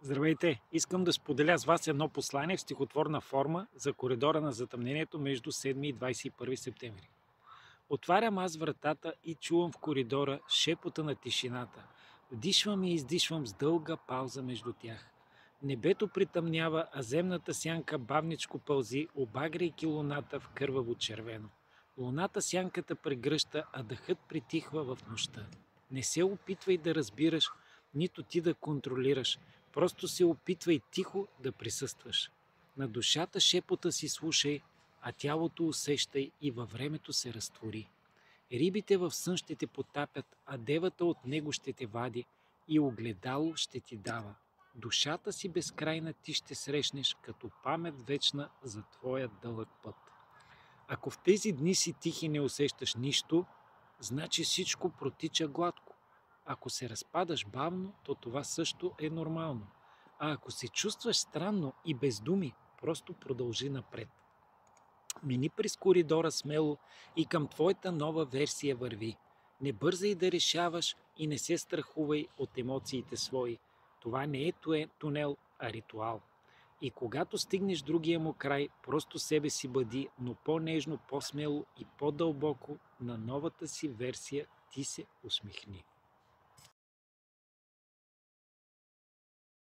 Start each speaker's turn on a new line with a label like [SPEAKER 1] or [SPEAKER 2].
[SPEAKER 1] Здравейте! Искам да споделя с вас едно послание в стихотворна форма за коридора на затъмнението между 7 и 21 септември. Отварям аз вратата и чувам в коридора шепота на тишината. Вдишвам и издишвам с дълга пауза между тях. Небето притъмнява, а земната сянка бавничко пълзи, обагряйки луната в кърваво червено. Луната сянката прегръща, а дъхът притихва в нощта. Не се опитвай да разбираш, нито ти да контролираш. Просто се опитвай тихо да присъстваш. На душата шепота си слушай, а тялото усещай и във времето се разтвори. Рибите в сън ще те потапят, а девата от него ще те вади и огледало ще ти дава. Душата си безкрайна ти ще срещнеш като памет вечна за твоя дълъг път. Ако в тези дни си тих и не усещаш нищо, значи всичко протича гладко. Ако се разпадаш бавно, то това също е нормално. А ако се чувстваш странно и без думи, просто продължи напред. Мини през коридора смело и към твоята нова версия върви. Не бързай да решаваш и не се страхувай от емоциите свои. Това не е тунел, а ритуал. И когато стигнеш другия му край, просто себе си бъди, но по-нежно, по-смело и по-дълбоко на новата си версия ти се усмихни.